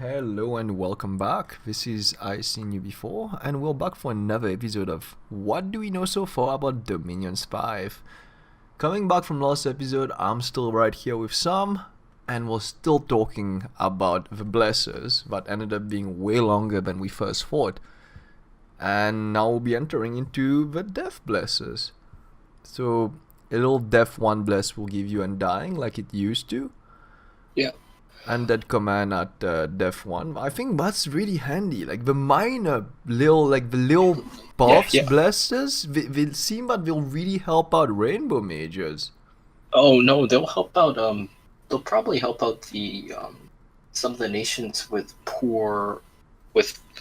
Hello and welcome back. This is I Seen You Before, and we're back for another episode of What Do We Know So Far About Dominion 5. Coming back from last episode, I'm still right here with Sam, and we're still talking about the Blessers that ended up being way longer than we first thought. And now we'll be entering into the Death Blessers. So, a little Death 1 Bless will give you Undying like it used to. Yeah. And that command at Def 1. I think that's really handy. Like the minor little, the little buffs, Yeah. blasters, they seem that they'll really help out rainbow mages. Oh no, they'll help out. They'll probably help out the some of the nations with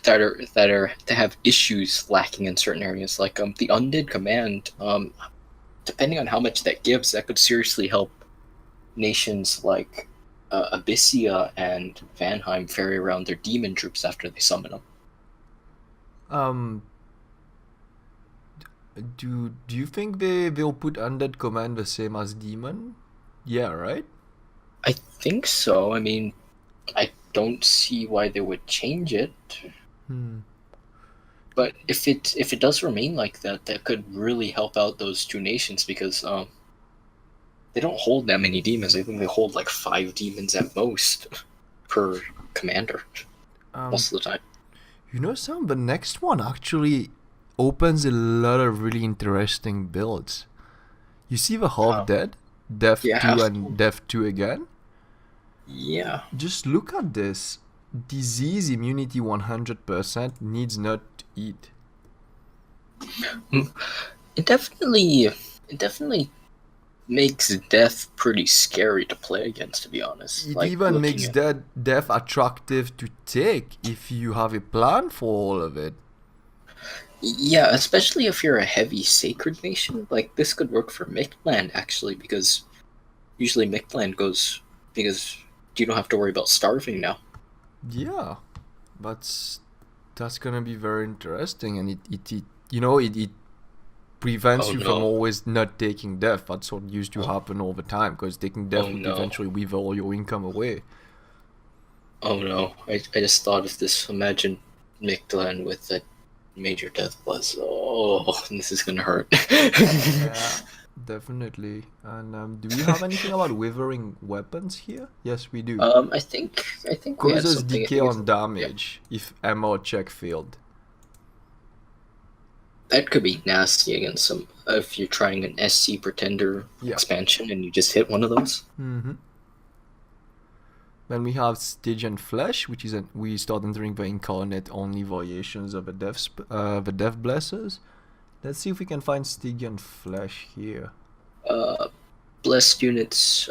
that have issues lacking in certain areas. Like the Undead command. Depending on how much that gives, that could seriously help nations like Abyssia and Vanheim ferry around their demon troops after they summon them. Um, do you think they'll put undead command the same as demon? Yeah, right? I think so. I mean, I don't see why they would change it. But if it does remain like that, that could really help out those two nations because they don't hold that many demons. I think they hold like 5 demons at most per commander most of the time. You know, Sam, the next one actually opens a lot of really interesting builds. You see the half dead, Def 2 and Def 2 again? Yeah. Just look at this. Disease immunity 100% needs not eat. It definitely makes death pretty scary to play against, to be honest. It even makes death attractive to take if you have a plan for all of it. Yeah, especially if you're a heavy sacred nation. Like, this could work for Mictland, actually, because usually Mictland goes because you don't have to worry about starving now. Yeah, that's gonna be very interesting, and it prevents you from always not taking death. That's what used to happen all the time, because taking death would eventually wither all your income away. Oh no, I just thought of this. Imagine Mictland with that major death plus. Oh, this is gonna hurt. Yeah, definitely. And do we have anything about withering weapons here? Yes, we do. I think causes decay on damage if ammo check failed. That could be nasty against some if you're trying an SC Pretender expansion and you just hit one of those. Then we have Stygian Flesh, which is we start entering the incarnate only variations of the Death Blessers. Let's see if we can find Stygian Flesh here. Blessed units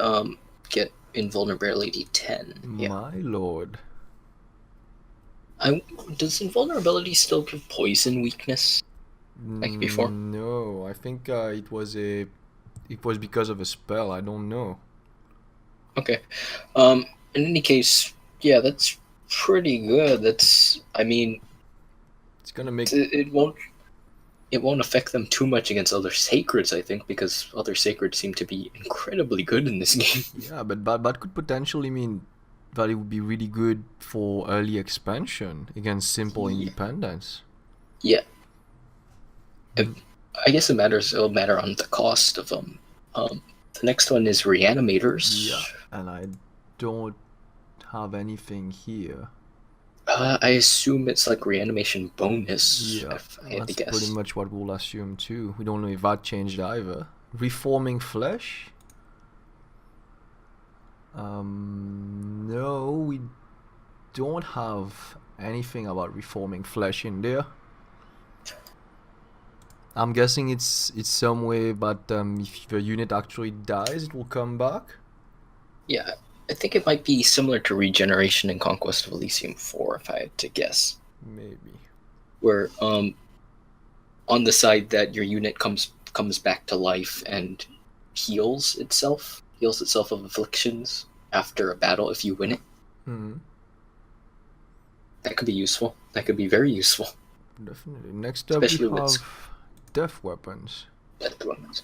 get invulnerability 10. My lord. Does invulnerability still give poison weakness? Like before? No, I think it was because of a spell. I don't know. Okay. In any case, yeah, that's pretty good. It's gonna make it won't affect them too much against other sacreds, I think, because other sacreds seem to be incredibly good in this game. Yeah, but that could potentially mean that it would be really good for early expansion against simple independence. Yeah. I guess it'll matter on the cost of them. The next one is Reanimators. Yeah, and I don't have anything here. I assume it's like Reanimation bonus. Yeah, that's pretty much what we'll assume too. We don't know if that changed either. Reforming Flesh? No, we don't have anything about Reforming Flesh in there. I'm guessing it's some way, but if the unit actually dies, it will come back. Yeah, I think it might be similar to Regeneration in Conquest of Elysium 4, if I had to guess. Maybe. Where on the side that your unit comes back to life and heals itself of afflictions after a battle if you win it. That could be useful. That could be very useful. Definitely. Next up, we have Death Weapons. Death Weapons.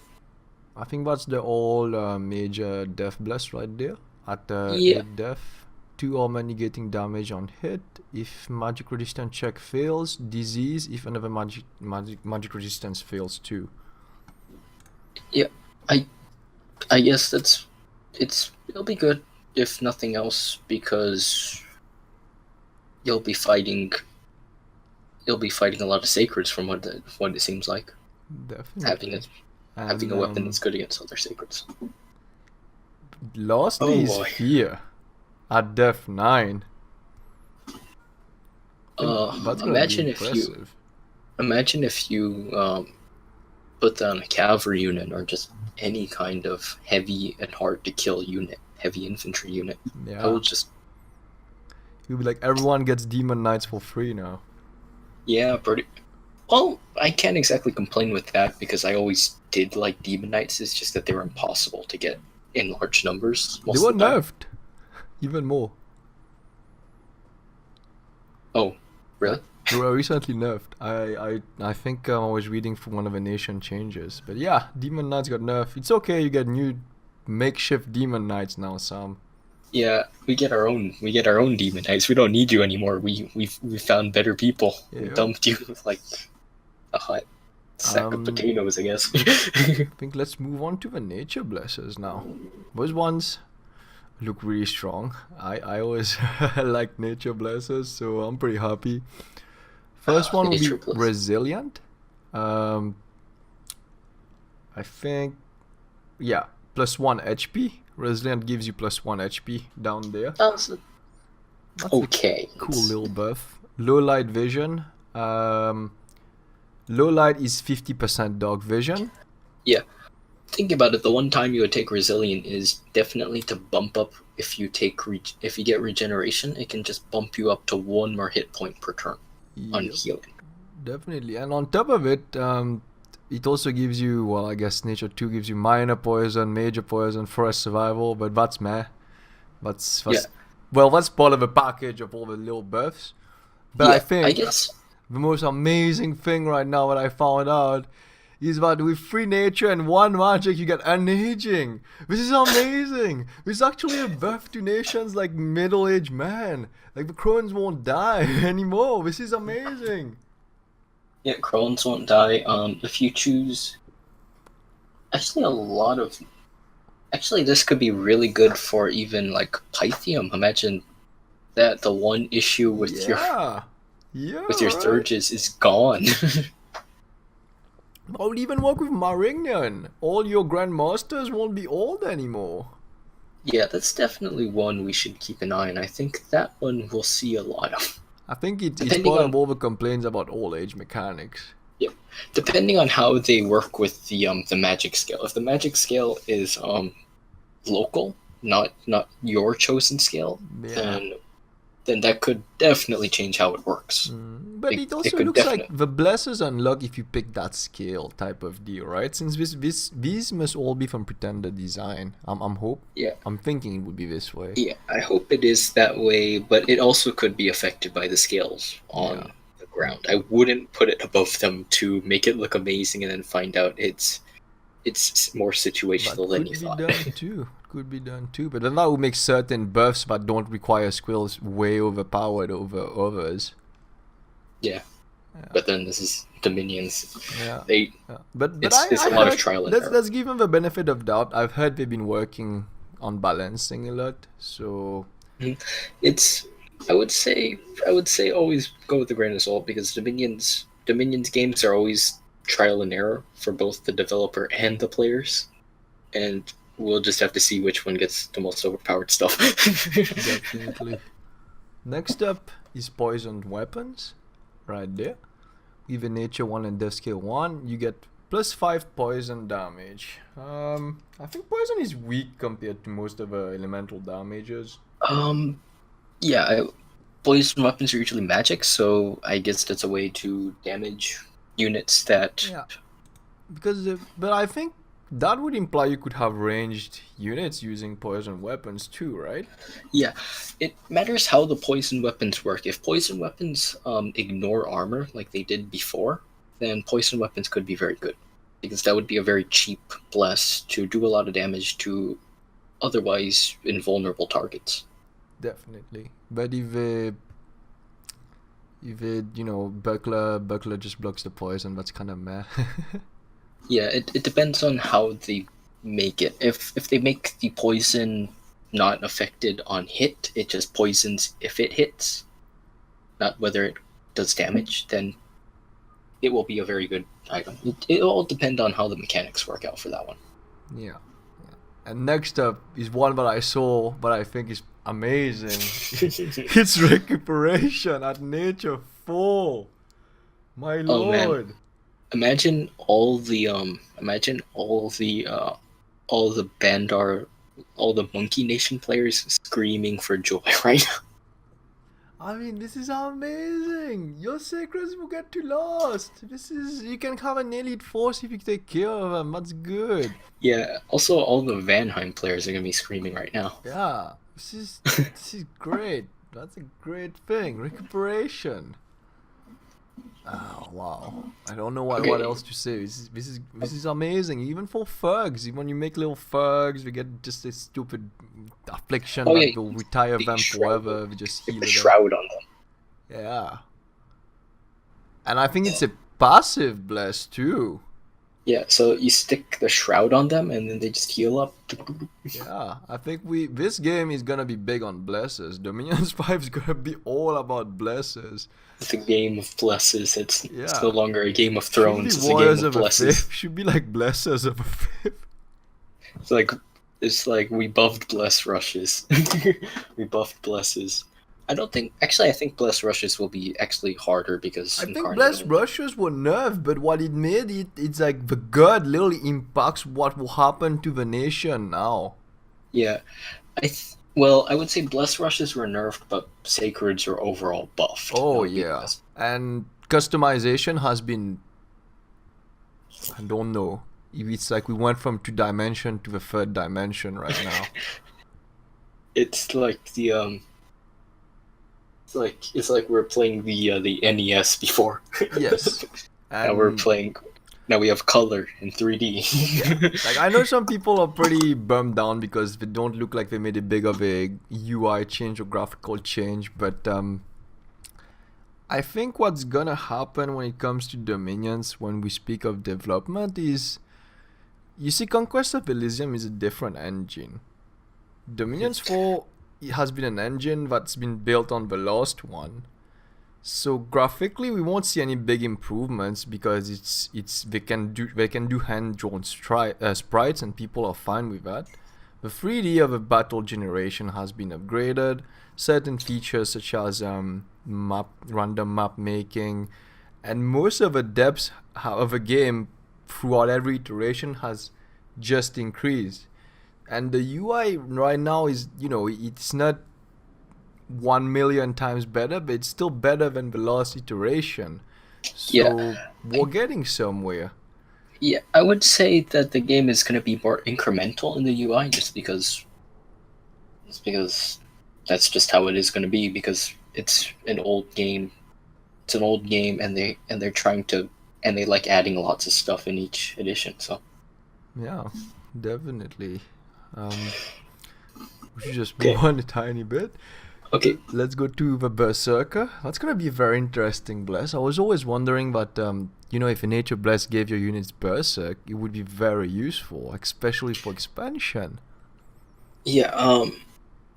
I think that's the all major Death Bless right there at 8 Death. 2 armor negating damage on hit. If magic resistance check fails, disease if another magic resistance fails too. Yeah, I guess it'll be good if nothing else, because you'll be fighting a lot of sacreds from what it seems like. Definitely. Having a weapon that's good against other sacreds. Lastly is fear at def 9. Imagine if you put down a cavalry unit or just any kind of heavy and hard to kill unit, heavy infantry unit. Yeah. You'll be like, everyone gets demon knights for free now. Yeah, pretty. Well, I can't exactly complain with that, because I always did like demon knights. It's just that they were impossible to get in large numbers. They were nerfed even more. Oh, really? They were recently nerfed. I think I was reading from one of the nation changes. But yeah, demon knights got nerfed. It's okay, you get new makeshift demon knights now, Sam. Yeah, we get our own demon knights. We don't need you anymore. We found better people. Yeah. We dumped you like a hot sack of potatoes, I guess. I think let's move on to the nature blessers now. Those ones look really strong. I always like nature blessers, so I'm pretty happy. First one will be resilient. I think, yeah, +1 HP. Resilient gives you +1 HP down there. That's okay. Cool little buff. Low light vision. Low light is 50% dark vision. Yeah. Think about it. The one time you would take resilient is definitely to bump up. If you get regeneration, it can just bump you up to 1 more hit point per turn on healing. Definitely. And on top of it, it also gives you, well, I guess Nature 2 gives you minor poison, major poison, forest survival, but that's meh. That's well, that's part of a package of all the little buffs. But yeah, I guess the most amazing thing right now that I found out is that with 3 nature and 1 magic, you get unaging. This is amazing. This is actually a buff to nations like middle-aged man. Like, the crones won't die anymore. This is amazing. Yeah, crones won't die. If you choose, actually this could be really good for even like Pythium. Imagine that the one issue with your Thurges is gone. That would even work with Marignan. All your grandmasters won't be old anymore. Yeah, that's definitely one we should keep an eye on. I think that one we'll see a lot of. I think it's part of all the complaints about old age mechanics. Yeah, depending on how they work with the magic scale. If the magic scale is local, not your chosen scale, then that could definitely change how it works. But it also looks like the blessers unlock if you pick that scale type of deal, right? Since these must all be from Pretender design. I'm thinking it would be this way. Yeah, I hope it is that way, but it also could be affected by the scales on the ground. I wouldn't put it above them to make it look amazing and then find out it's more situational than you thought. Could be done too, but then that would make certain buffs that don't require skills way overpowered over others. Yeah. But then this is Dominions. But it's a lot of trial and error. Let's give them the benefit of doubt. I've heard they've been working on balancing a lot, so it's. I would say always go with a grain of salt, because Dominions games are always trial and error for both the developer and the players, and we'll just have to see which one gets the most overpowered stuff. Definitely. Next up is poisoned weapons, right there. Even nature 1 and death scale 1, you get +5 poison damage. I think poison is weak compared to most of the elemental damages. Poison weapons are usually magic, so I guess that's a way to damage units that. Yeah. But I think that would imply you could have ranged units using poison weapons too, right? Yeah, it matters how the poison weapons work. If poison weapons ignore armor like they did before, then poison weapons could be very good, because that would be a very cheap bless to do a lot of damage to otherwise invulnerable targets. definitely. But if buckler just blocks the poison, that's kind of meh. Yeah, it depends on how they make it. If they make the poison not affected on hit, it just poisons if it hits, not whether it does damage, then it will be a very good item. It all depend on how the mechanics work out for that one. Yeah. And next up is one that I saw, but I think is amazing. It's Recuperation at Nature 4. My Oh man, lord. imagine all the Bandar, all the Monkey Nation players screaming for joy right now. I mean, this is amazing. Your secrets will get too lost. You can have an elite force if you take care of them. That's good. Yeah. Also, all the Vanheim players are gonna be screaming right now. Yeah, this is great. That's a great thing. Recuperation. Oh wow! I don't know what Okay. else to say. This is amazing. Even for thugs, even when you make little thugs, we get just a stupid affliction Oh that yeah, will retire the them shroud. forever. We just Get heal the it up. shroud on them. Yeah, and I think it's a passive bless too. Yeah. So you stick the shroud on them, and then they just heal up. Yeah, I think this game is gonna be big on blesses. Dominions 5 is gonna be all about blesses. It's a game of blesses. It's no Yeah. longer a Game of Should Thrones. be It's a game Warriors of of a blesses. Fifth. Should be like Blessers of a Fifth. It's like we buffed bless rushes. We buffed blesses. I think bless rushes will be actually harder because I think incarnate Bless only. Rushers were nerfed, but what it made it's like the god literally impacts what will happen to the nation now. Yeah, well, I would say bless rushes were nerfed, but sacreds are overall buffed. That Oh would be the yeah, best. and customization has been, I don't know. It's like we went from 2 dimension to the 3rd dimension right now. It's like it's like we're playing the NES before. Yes, Now we're and playing. Now we have color in 3D. yeah, like I know some people are pretty bummed down because they don't look like they made a big of a UI change or graphical change, but I think what's gonna happen when it comes to Dominions when we speak of development is, you see, Conquest of Elysium is a different engine. Dominions 4 has been an engine that's been built on the last one. So graphically, we won't see any big improvements because they can do hand drawn sprites and people are fine with that. The 3D of a battle generation has been upgraded. Certain features such as random map making, and most of the depth of a game throughout every iteration has just increased. And the UI right now is, it's not 1 million times better, but it's still better than the last iteration. So Yeah. we're getting somewhere. Yeah, I would say that the game is going to be more incremental in the UI, just because that's just how it is going to be. Because it's an old game, and they're trying to, and they like adding lots of stuff in each edition. So Yeah, definitely. We should just Okay. move on a tiny bit. okay, Let's go to the Berserker. That's gonna be a very interesting bless. I was always wondering that, if a nature bless gave your units Berserk, it would be very useful, especially for expansion. yeah.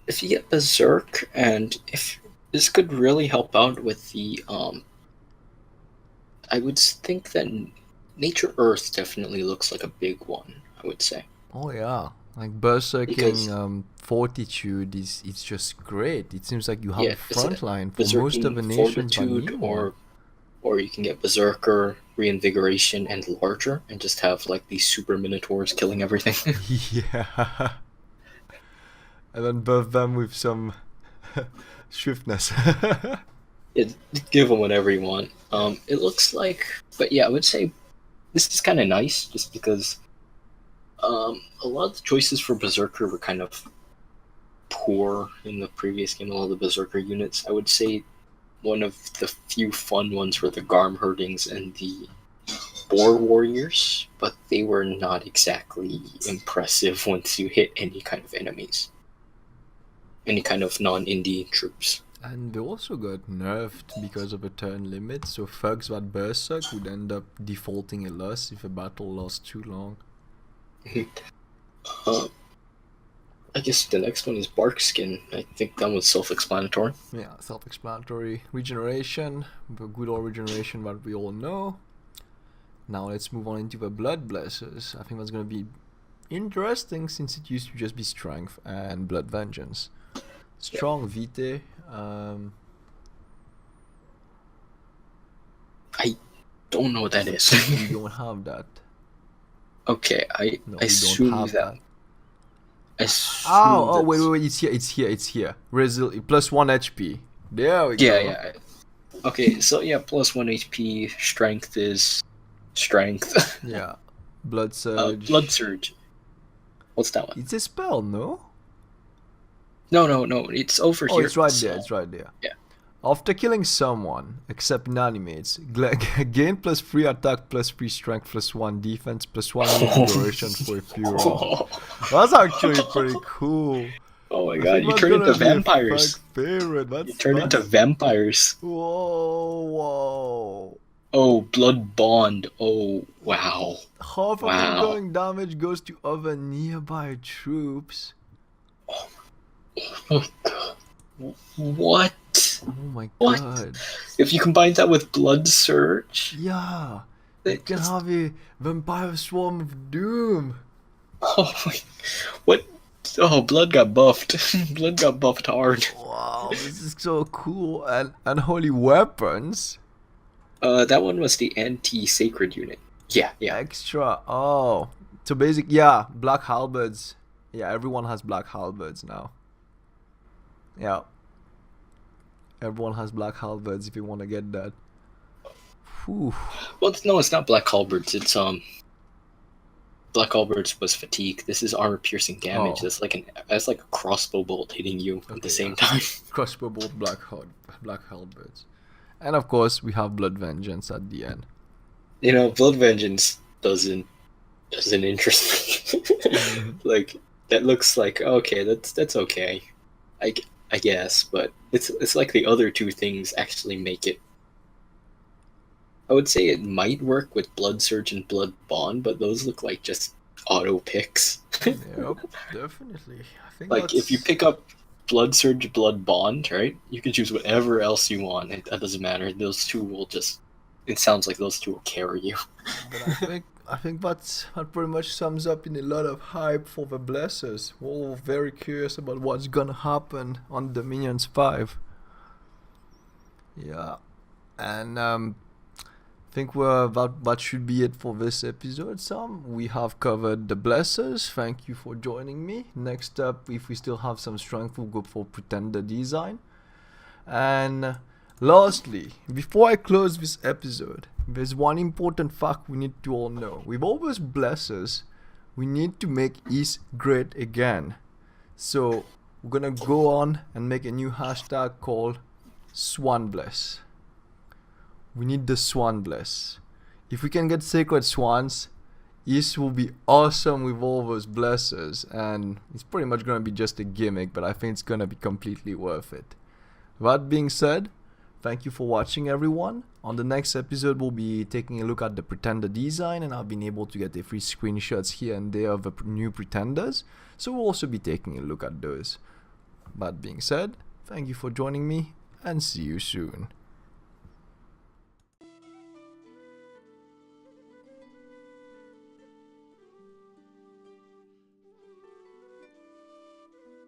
If you get Berserk, and if this could really help out with the I would think that Nature Earth definitely looks like a big one. I would say Oh yeah, like Berserking because Fortitude is it's just great. It seems like you have yeah, a it's front line for most of Berserking the nations that Fortitude, need one. or you can get Berserker, Reinvigoration, and Larger, and just have like these super minotaurs killing everything. Yeah, and then buff them with some swiftness. Give them whatever you want. It looks like, but yeah, I would say this is kind of nice, just because a lot of the choices for Berserker were kind of poor in the previous game. A lot of the Berserker units, I would say, one of the few fun ones were the Garm Herdings and the Boar Warriors, but they were not exactly impressive once you hit any kind of enemies. any kind of non-indie troops. And they also got nerfed because of a turn limit, so thugs that Berserk would end up defaulting a loss if a battle lasts too long. I guess the next one is Bark Skin. I think that was self-explanatory. Yeah, self-explanatory. Regeneration, the good old regeneration that we all know. Now let's move on into the Blood Blessers. I think that's going to be interesting since it used to just be Strength and Blood Vengeance. Strong Vitae. I don't know what that is. You don't have that. Okay, I assume that. Wait, it's here. Plus 1 HP. There we go. Yeah. Okay, so yeah, plus 1 HP, strength is strength. Yeah. Blood Surge. Blood Surge. What's that one? It's a spell, no? No, it's over here. Oh, it's right there. Yeah. After killing someone, except inanimates, gain plus 3 attack, plus 3 strength, plus 1 defense, plus 1 reinvigoration for a few rounds. That's actually pretty cool. Oh my god, you turn into vampires. Favorite. You turn into vampires. Whoa. Oh, Blood Bond. Oh, wow. Half of incoming damage goes to other nearby troops. Oh my god. What? Oh my what? God. If you combine that with Blood Surge? Yeah. You can have a Vampire Swarm of Doom. Oh my... What? Oh, Blood got buffed. Blood got buffed hard. Wow, this is so cool. And Holy Weapons. That one was the anti-sacred unit. Yeah. Extra. Oh. So Black Halberds. Yeah, everyone has Black Halberds now. Yeah. Everyone has Black Halberds if you want to get that. Whew. Well, no, it's not Black Halberds. It's Black Halberds was fatigue. This is armor-piercing damage. That's like a crossbow bolt hitting you at the same time. Crossbow bolt, Black Halberds. And of course, we have Blood Vengeance at the end. You know, Blood Vengeance doesn't interest me. Like, that looks like, okay, that's okay. I guess, but it's like the other two things actually make it. I would say it might work with Blood Surge and Blood Bond, but those look like just auto picks. Yep, definitely. I think like if you pick up Blood Surge, Blood Bond, right? You can choose whatever else you want. That doesn't matter. Those two will just. It sounds like those two will carry you. But I think that pretty much sums up in a lot of hype for the Blessers. We're all very curious about what's gonna happen on Dominions 5. Yeah, and I think that should be it for this episode, Sam. We have covered the Blessers. Thank you for joining me. Next up, if we still have some strength, we'll go for Pretender design. And lastly, before I close this episode, there's one important fact we need to all know. With all those Blessers, we need to make East great again. So we're gonna go on and make a new hashtag called SwanBless. We need the SwanBless. If we can get Sacred Swans, East will be awesome with all those Blessers, and it's pretty much gonna be just a gimmick, but I think it's gonna be completely worth it. That being said, thank you for watching, everyone. On the next episode, we'll be taking a look at the Pretender design, and I've been able to get a few screenshots here and there of the new Pretenders, so we'll also be taking a look at those. That being said, thank you for joining me, and see you soon.